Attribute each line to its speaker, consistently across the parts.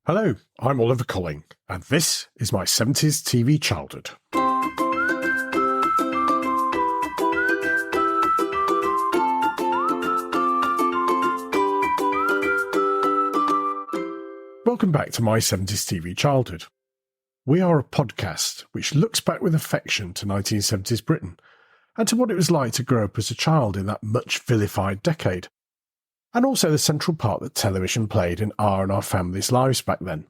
Speaker 1: Hello, I'm Oliver Colling, and this is my 70s TV childhood. Welcome back to my 70s TV childhood. We are a podcast which looks back with affection to 1970s Britain and to what it was like to grow up as a child in that much vilified decade, and also the central part that television played in our and our families' lives back then.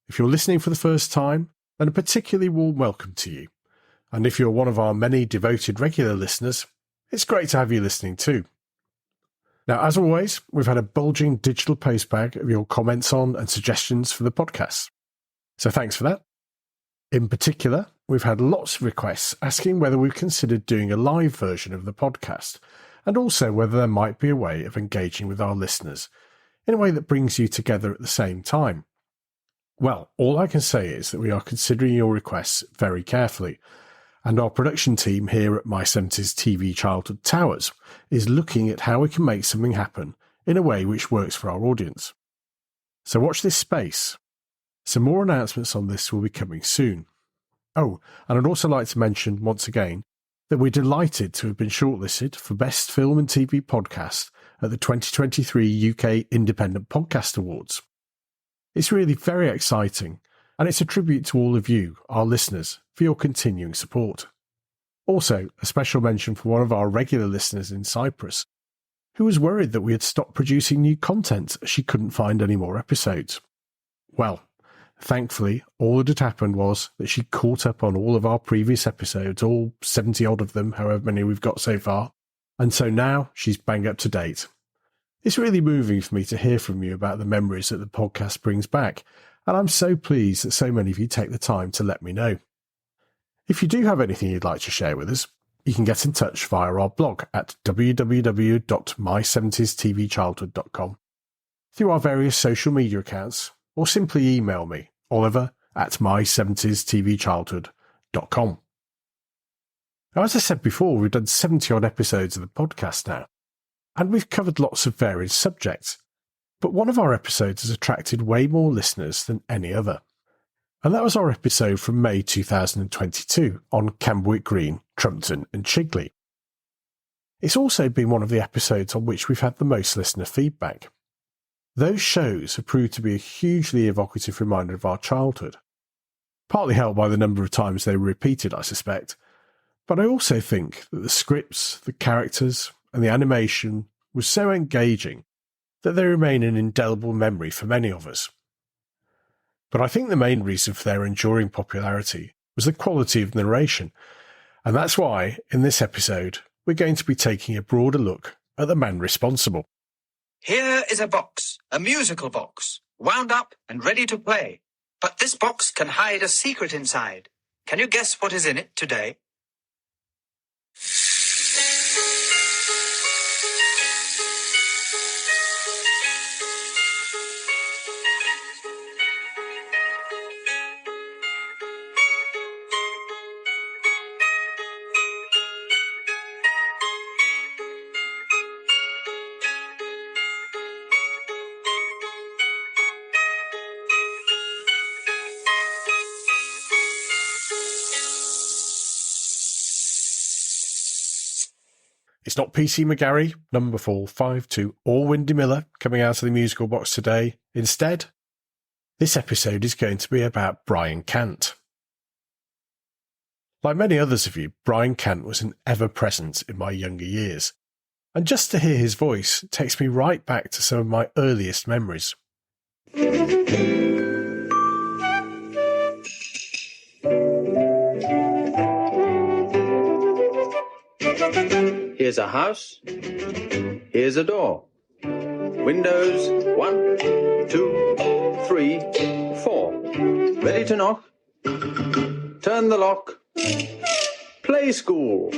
Speaker 1: If you're listening for the first time, then a particularly warm welcome to you. And if you're one of our many devoted regular listeners, it's great to have you listening too. Now, as always, we've had a bulging digital postbag of your comments on and suggestions for the podcast. So thanks for that. In particular, we've had lots of requests asking whether we've considered doing a live version of the podcast, and also whether there might be a way of engaging with our listeners in a way that brings you together at the same time. Well, all I can say is that we are considering your requests very carefully, and our production team here at My 70s TV Childhood Towers is looking at how we can make something happen in a way which works for our audience. So watch this space. Some more announcements on this will be coming soon. Oh, and I'd also like to mention once again that we're delighted to have been shortlisted for Best Film and TV Podcast at the 2023 UK Independent Podcast Awards. It's really very exciting, and it's a tribute to all of you, our listeners, for your continuing support. Also, a special mention for one of our regular listeners in Cyprus, who was worried that we had stopped producing new content as she couldn't find any more episodes. Well, thankfully, all that had happened was that she caught up on all of our previous episodes, all 70 odd of them, however many we've got so far, and so now she's bang up to date. It's really moving for me to hear from you about the memories that the podcast brings back, and I'm so pleased that so many of you take the time to let me know. If you do have anything you'd like to share with us, you can get in touch via our blog at www.my70stvchildhood.com, through our various social media accounts, or simply email me, oliver@my70stvchildhood.com. Now, as I said before, we've done 70 odd episodes of the podcast now, and we've covered lots of varied subjects, but one of our episodes has attracted way more listeners than any other. And that was our episode from May 2022 on Camberwick Green, Trumpton and Chigley. It's also been one of the episodes on which we've had the most listener feedback. Those shows have proved to be a hugely evocative reminder of our childhood, partly helped by the number of times they were repeated, I suspect, but I also think that the scripts, the characters, and the animation was so engaging that they remain an indelible memory for many of us. But I think the main reason for their enduring popularity was the quality of narration, and that's why, in this episode, we're going to be taking a broader look at the man responsible.
Speaker 2: Here is a box, a musical box, wound up and ready to play. But this box can hide a secret inside. Can you guess what is in it today?
Speaker 1: It's not PC McGarry, number 452, or Windy Miller coming out of the musical box today. Instead, this episode is going to be about Brian Cant. Like many others of you, Brian Cant was an ever-present in my younger years, and just to hear his voice takes me right back to some of my earliest memories.
Speaker 3: Here's a house. Here's a door. Windows 1, 2, 3, 4. Ready to knock? Turn the lock. Play school.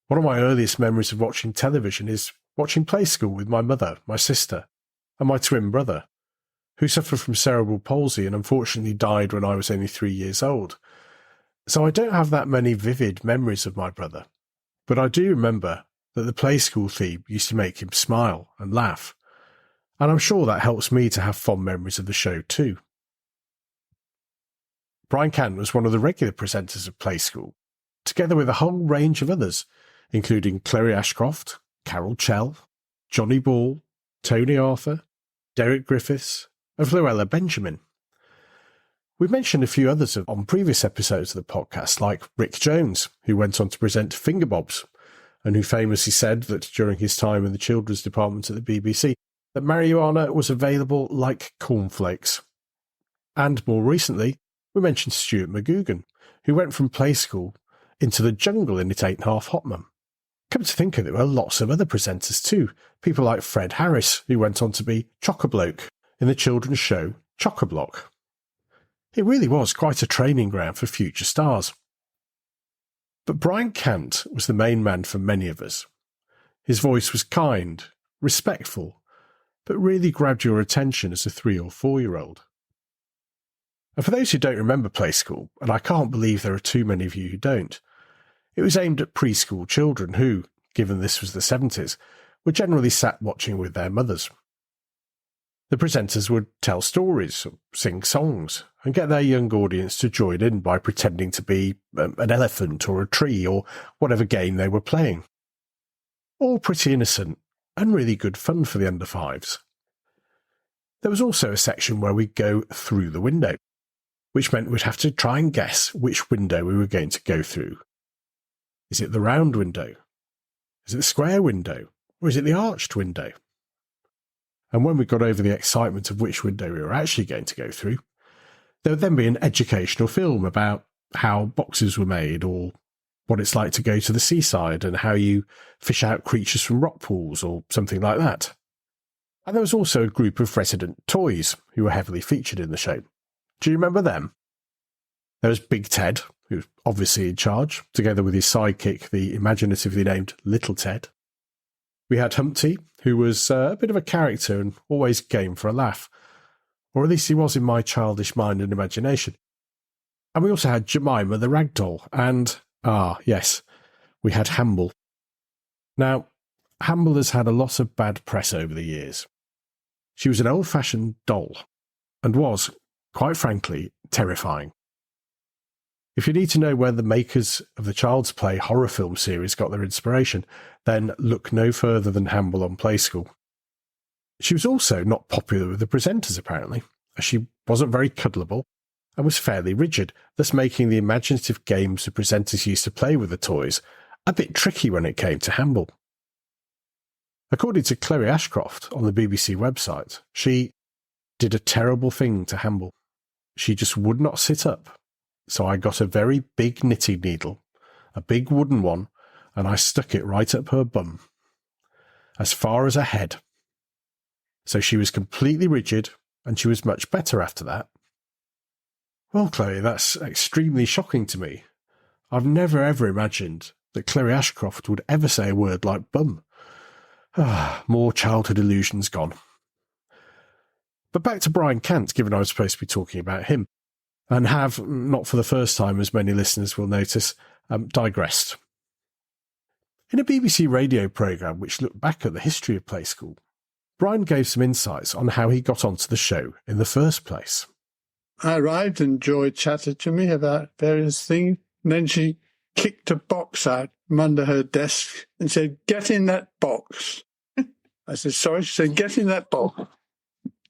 Speaker 1: One of my earliest memories of watching television is watching Play School with my mother, my sister, and my twin brother, who suffered from cerebral palsy and unfortunately died when I was only 3 years old. So I don't have that many vivid memories of my brother, but I do remember that the Play School theme used to make him smile and laugh, and I'm sure that helps me to have fond memories of the show too. Brian Cant was one of the regular presenters of Play School, together with a whole range of others, including Chloe Ashcroft, Carol Chell, Johnny Ball, Tony Arthur, Derek Griffiths, and Fluella Benjamin. We've mentioned a few others on previous episodes of the podcast, like Rick Jones, who went on to present Fingerbobs, and who famously said that during his time in the children's department at the BBC, that marijuana was available like cornflakes. And more recently, we mentioned Stuart McGugan, who went from Play School into the jungle in It Ain't Half Hot Mum. Come to think of it, there were lots of other presenters too, people like Fred Harris, who went on to be Chock-a-Bloke in the children's show Chock-a-Block. It really was quite a training ground for future stars. But Brian Cant was the main man for many of us. His voice was kind, respectful, but really grabbed your attention as a 3 or 4-year-old. And for those who don't remember Play School, and I can't believe there are too many of you who don't, it was aimed at preschool children who, given this was the 70s, were generally sat watching with their mothers. The presenters would tell stories, sing songs, and get their young audience to join in by pretending to be an elephant or a tree or whatever game they were playing. All pretty innocent and really good fun for the under 5s. There was also a section where we'd go through the window, which meant we'd have to try and guess which window we were going to go through. Is it the round window? Is it the square window? Or is it the arched window? And when we got over the excitement of which window we were actually going to go through, there would then be an educational film about how boxes were made, or what it's like to go to the seaside, and how you fish out creatures from rock pools, or something like that. And there was also a group of resident toys who were heavily featured in the show. Do you remember them? There was Big Ted, who was obviously in charge, together with his sidekick, the imaginatively named Little Ted. We had Humpty, who was a bit of a character and always game for a laugh, or at least he was in my childish mind and imagination. And we also had Jemima the Ragdoll, and, yes, we had Hamble. Now, Hamble has had a lot of bad press over the years. She was an old-fashioned doll, and was, quite frankly, terrifying. If you need to know where the makers of the Child's Play horror film series got their inspiration, then look no further than Hamble on Play School. She was also not popular with the presenters, apparently, as she wasn't very cuddleable and was fairly rigid, thus making the imaginative games the presenters used to play with the toys a bit tricky when it came to Hamble. According to Chloe Ashcroft on the BBC website, she did a terrible thing to Hamble. She just would not sit up. So I got a very big knitting needle, a big wooden one, and I stuck it right up her bum, as far as her head. So she was completely rigid, and she was much better after that. Well, Chloe, that's extremely shocking to me. I've never ever imagined that Chloe Ashcroft would ever say a word like bum. More childhood illusions gone. But back to Brian Cant, given I was supposed to be talking about him, and have, not for the first time as many listeners will notice, digressed. In a BBC radio programme which looked back at the history of Play School, Brian gave some insights on how he got onto the show in the first place.
Speaker 4: I arrived and Joy chatted to me about various things, and then she kicked a box out from under her desk and said, "Get in that box." I said, "Sorry." She said, "Get in that box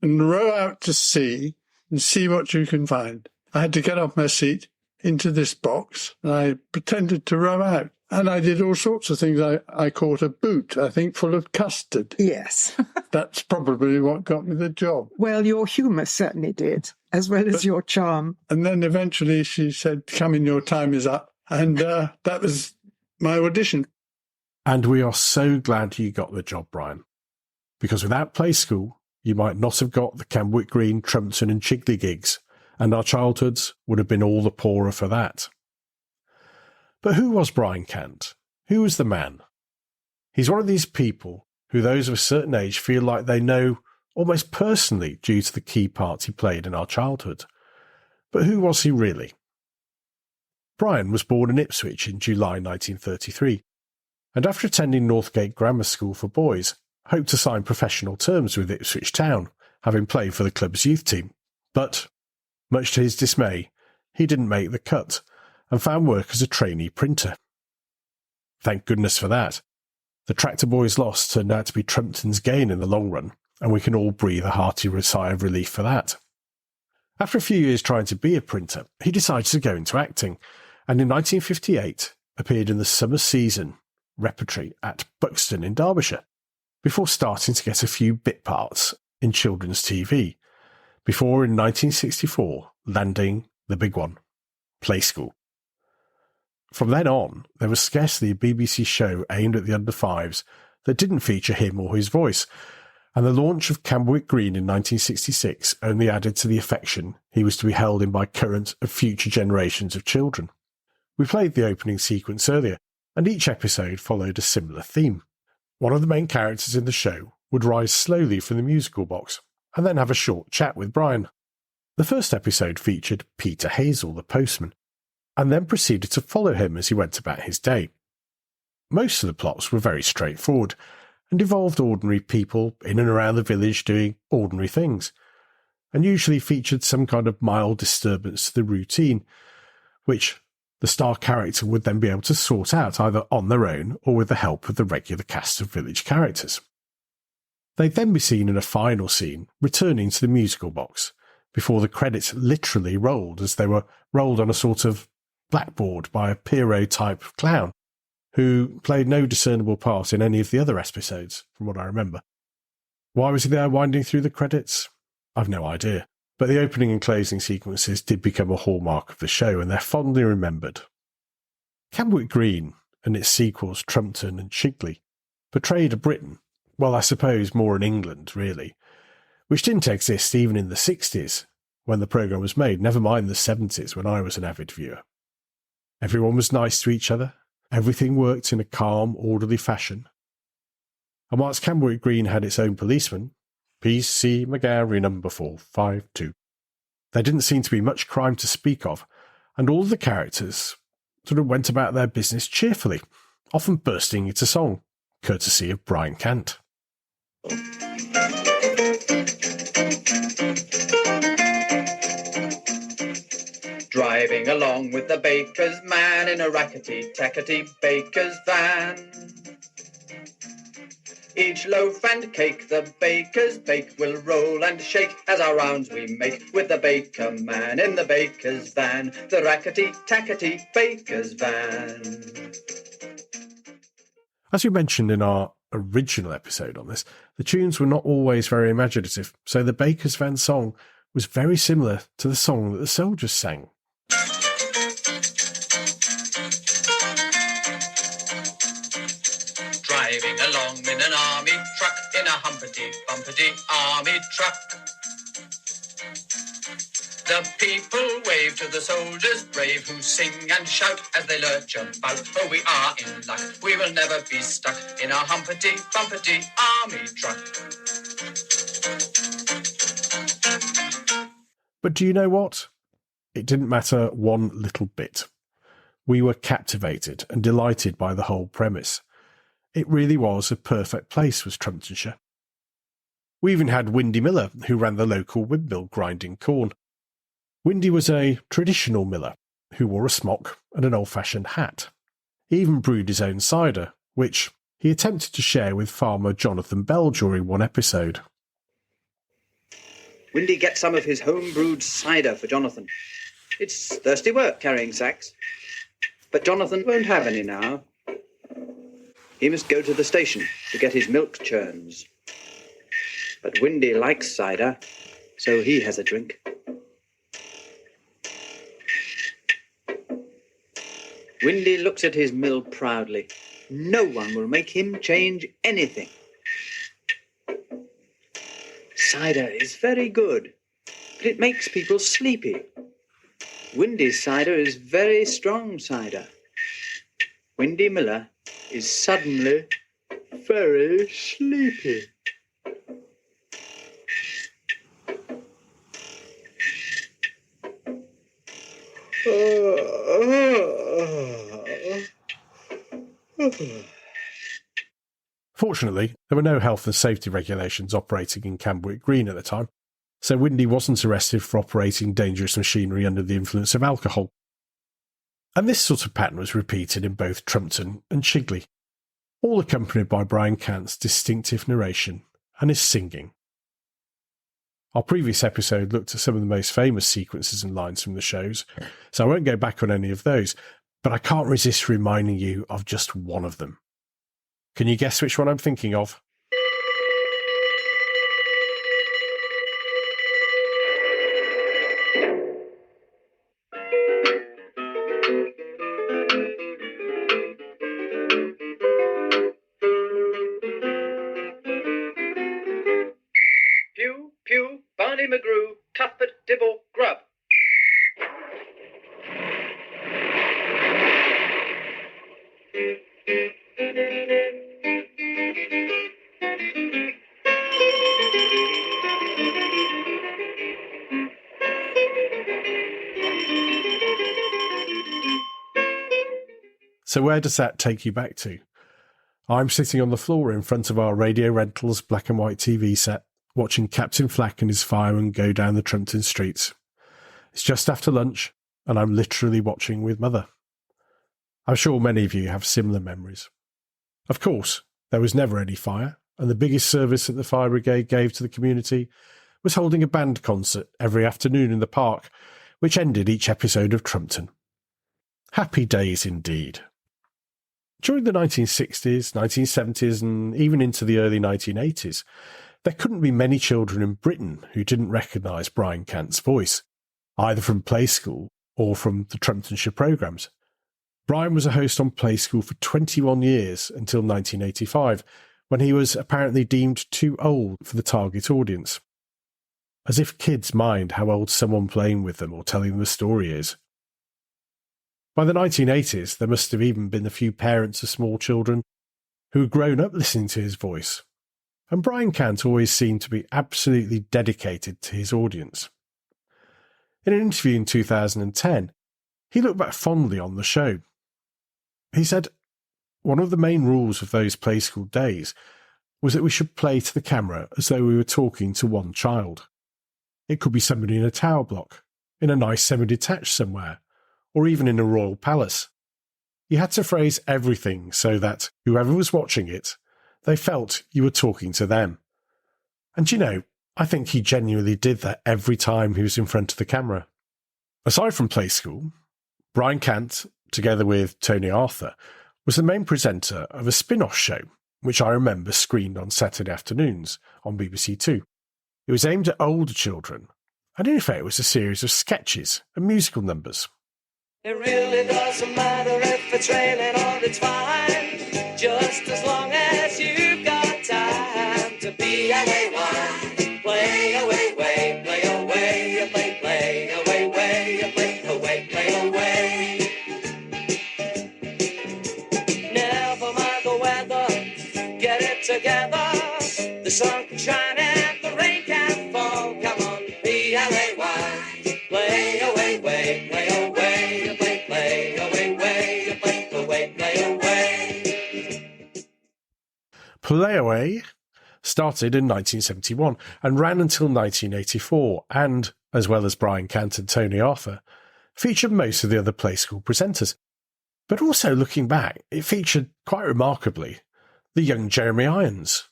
Speaker 4: and row out to sea and see what you can find." I had to get off my seat into this box, and I pretended to row out. And I did all sorts of things. I caught a boot, I think, full of custard.
Speaker 5: Yes.
Speaker 4: That's probably what got me the job.
Speaker 5: Well, your humour certainly did, as well as your charm.
Speaker 4: And then eventually she said, "Come in, your time is up." And that was my audition.
Speaker 1: And we are so glad you got the job, Brian. Because without Play School, you might not have got the Camberwick Green, Trumpton and Chigley gigs, and our childhoods would have been all the poorer for that. But who was Brian Cant? Who was the man? He's one of these people who those of a certain age feel like they know almost personally due to the key parts he played in our childhood. But who was he really? Brian was born in Ipswich in July 1933, and after attending Northgate Grammar School for boys, hoped to sign professional terms with Ipswich Town, having played for the club's youth team. But, much to his dismay, he didn't make the cut and found work as a trainee printer. Thank goodness for that. The Tractor Boys' loss turned out to be Trumpton's gain in the long run, and we can all breathe a hearty sigh of relief for that. After a few years trying to be a printer, he decided to go into acting, and in 1958 appeared in the summer season repertory at Buxton in Derbyshire, before starting to get a few bit parts in children's TV, before in 1964 landing the big one, Play School. From then on, there was scarcely a BBC show aimed at the under-5s that didn't feature him or his voice, and the launch of Camberwick Green in 1966 only added to the affection he was to be held in by current and future generations of children. We played the opening sequence earlier, and each episode followed a similar theme. One of the main characters in the show would rise slowly from the musical box, and then have a short chat with Brian. The first episode featured Peter Hazel, the postman, and then proceeded to follow him as he went about his day. Most of the plots were very straightforward, and involved ordinary people in and around the village doing ordinary things, and usually featured some kind of mild disturbance to the routine, which the star character would then be able to sort out either on their own or with the help of the regular cast of village characters. They'd then be seen in a final scene returning to the musical box, before the credits literally rolled as they were rolled on a sort of blackboard by a Pierrot-type clown, who played no discernible part in any of the other episodes, from what I remember. Why was he there winding through the credits? I've no idea, but the opening and closing sequences did become a hallmark of the show, and they're fondly remembered. Camberwick Green and its sequels Trumpton and Chigley portrayed a Britain, well, I suppose more in England, really, which didn't exist even in the 60s, when the programme was made, never mind the 70s, when I was an avid viewer. Everyone was nice to each other. Everything worked in a calm, orderly fashion. And whilst Camberwick Green had its own policeman, PC McGarry number 452, there didn't seem to be much crime to speak of, and all the characters sort of went about their business cheerfully, often bursting into song, courtesy of Brian Cant.
Speaker 3: Driving along with the baker's man in a rackety-tackety baker's van. Each loaf and cake the bakers bake will roll and shake as our rounds we make with the baker man in the baker's van, the rackety-tackety baker's van.
Speaker 1: As we mentioned in our original episode on this, the tunes were not always very imaginative, so the baker's van song was very similar to the song that the soldiers sang.
Speaker 2: Driving along in an army truck, in a humpety-bumpety army truck. The people wave to the soldiers brave who sing and shout as they lurch about. Oh, we are in luck, we will never be stuck in a humpety-bumpety army truck.
Speaker 1: But do you know what? It didn't matter one little bit. We were captivated and delighted by the whole premise. It really was a perfect place, was Trumptonshire. We even had Windy Miller, who ran the local windmill grinding corn. Windy was a traditional miller, who wore a smock and an old-fashioned hat. He even brewed his own cider, which he attempted to share with farmer Jonathan Bell during one episode.
Speaker 3: Windy gets some of his home-brewed cider for Jonathan. It's thirsty work carrying sacks. But Jonathan won't have any now. He must go to the station to get his milk churns. But Windy likes cider, so he has a drink. Windy looks at his mill proudly. No one will make him change anything. Cider is very good, but it makes people sleepy. Windy's cider is very strong cider. Windy Miller is suddenly very sleepy.
Speaker 1: Fortunately, there were no health and safety regulations operating in Camberwick Green at the time, so Windy wasn't arrested for operating dangerous machinery under the influence of alcohol. And this sort of pattern was repeated in both Trumpton and Chigley, all accompanied by Brian Cant's distinctive narration and his singing. Our previous episode looked at some of the most famous sequences and lines from the shows, so I won't go back on any of those, but I can't resist reminding you of just one of them. Can you guess which one I'm thinking of?
Speaker 3: Pew, pew, Barney McGrew, Tuffet, Dibble, Grub.
Speaker 1: So where does that take you back to? I'm sitting on the floor in front of our Radio Rentals black and white TV set, watching Captain Flack and his firemen go down the Trumpton streets. It's just after lunch, and I'm literally watching with Mother. I'm sure many of you have similar memories. Of course, there was never any fire, and the biggest service that the fire brigade gave to the community was holding a band concert every afternoon in the park, which ended each episode of Trumpton. Happy days indeed. During the 1960s, 1970s, and even into the early 1980s, there couldn't be many children in Britain who didn't recognise Brian Cant's voice, either from Play School or from the Trumptonshire programmes. Brian was a host on Play School for 21 years until 1985, when he was apparently deemed too old for the target audience. As if kids mind how old someone playing with them or telling them a story is. By the 1980s, there must have even been a few parents of small children who had grown up listening to his voice, and Brian Cant always seemed to be absolutely dedicated to his audience. In an interview in 2010, he looked back fondly on the show. He said, "One of the main rules of those Play School days was that we should play to the camera as though we were talking to one child. It could be somebody in a tower block, in a nice semi-detached somewhere, or even in a royal palace. You had to phrase everything so that whoever was watching it, they felt you were talking to them. And you know, I think he genuinely did that every time he was in front of the camera." Aside from Play School, Brian Cant, together with Tony Arthur, was the main presenter of a spin-off show, which I remember screened on Saturday afternoons on BBC Two. It was aimed at older children, and in effect it was a series of sketches and musical numbers.
Speaker 6: It really doesn't matter if it's raining or it's fine, just as long as you've got time to be away. Play away, way, play away, play away, way, play away, play away. Never mind the weather, get it together. The sun can shine and the rain can fall. Come on, be away, play away, way, play away.
Speaker 1: Play Away started in 1971 and ran until 1984 and, as well as Brian Cant and Tony Arthur, featured most of the other Play School presenters. But also, looking back, it featured, quite remarkably, the young Jeremy Irons,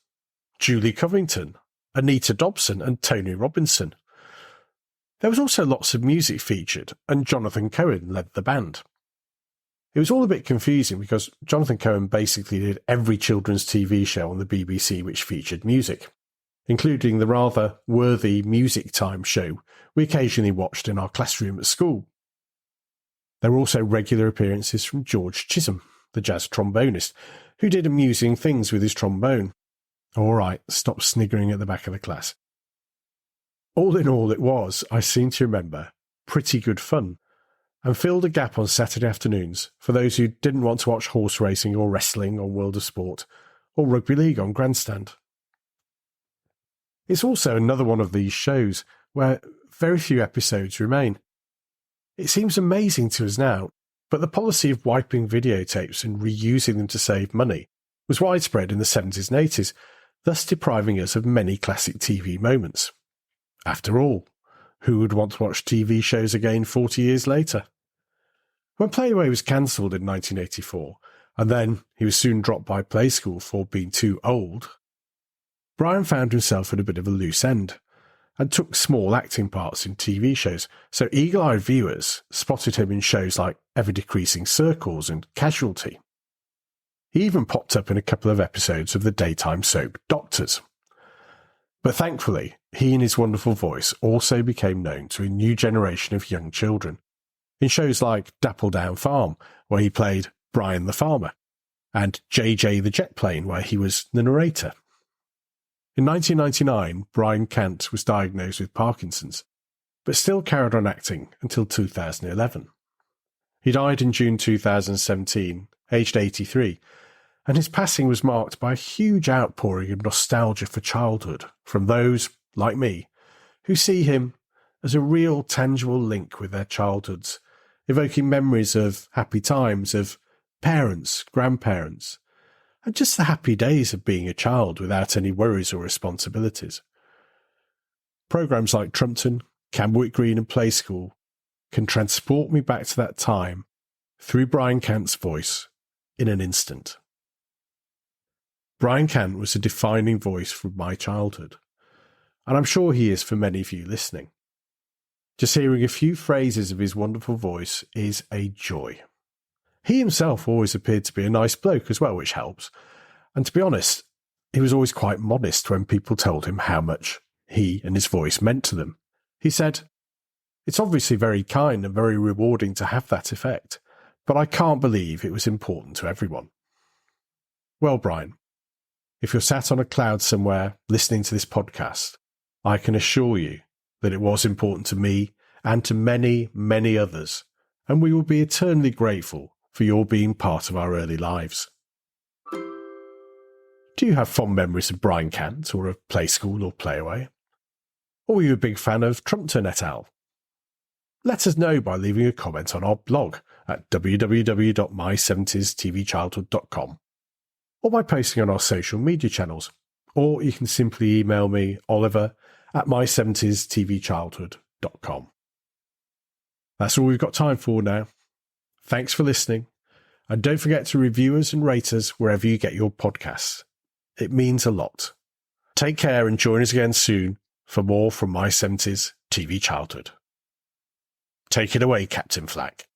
Speaker 1: Julie Covington, Anita Dobson and Tony Robinson. There was also lots of music featured, and Jonathan Cohen led the band. It was all a bit confusing because Jonathan Cohen basically did every children's TV show on the BBC which featured music, including the rather worthy Music Time show we occasionally watched in our classroom at school. There were also regular appearances from George Chisholm, the jazz trombonist, who did amusing things with his trombone. All right, stop sniggering at the back of the class. All in all, it was, I seem to remember, pretty good fun, and filled a gap on Saturday afternoons for those who didn't want to watch horse racing or wrestling on World of Sport, or rugby league on Grandstand. It's also another one of these shows where very few episodes remain. It seems amazing to us now, but the policy of wiping videotapes and reusing them to save money was widespread in the 70s and 80s, thus depriving us of many classic TV moments. After all, who would want to watch TV shows again 40 years later? When Playaway was cancelled in 1984, and then he was soon dropped by Play School for being too old, Brian found himself at a bit of a loose end, and took small acting parts in TV shows, so eagle-eyed viewers spotted him in shows like Ever-Decreasing Circles and Casualty. He even popped up in a couple of episodes of the daytime soap Doctors. But thankfully, he and his wonderful voice also became known to a new generation of young children, in shows like Dappledown Farm, where he played Brian the Farmer, and JJ the Jet Plane, where he was the narrator. In 1999, Brian Cant was diagnosed with Parkinson's, but still carried on acting until 2011. He died in June 2017, aged 83, and his passing was marked by a huge outpouring of nostalgia for childhood from those, like me, who see him as a real tangible link with their childhoods, evoking memories of happy times, of parents, grandparents, and just the happy days of being a child without any worries or responsibilities. Programmes like Trumpton, Camberwick Green and Play School can transport me back to that time through Brian Cant's voice in an instant. Brian Cant was a defining voice from my childhood, and I'm sure he is for many of you listening. Just hearing a few phrases of his wonderful voice is a joy. He himself always appeared to be a nice bloke as well, which helps. And to be honest, he was always quite modest when people told him how much he and his voice meant to them. He said, "It's obviously very kind and very rewarding to have that effect, but I can't believe it was important to everyone." Well, Brian, if you're sat on a cloud somewhere listening to this podcast, I can assure you that it was important to me and to many, many others, and we will be eternally grateful for your being part of our early lives. Do you have fond memories of Brian Cant or of Play School or Playaway? Or were you a big fan of Trumpton et al? Let us know by leaving a comment on our blog at www.my70stvchildhood.com or by posting on our social media channels, or you can simply email me, oliver@my70stvchildhood.com. That's all we've got time for now. Thanks for listening, and don't forget to review us and rate us wherever you get your podcasts. It means a lot. Take care and join us again soon for more from My 70s TV Childhood. Take it away, Captain Flack.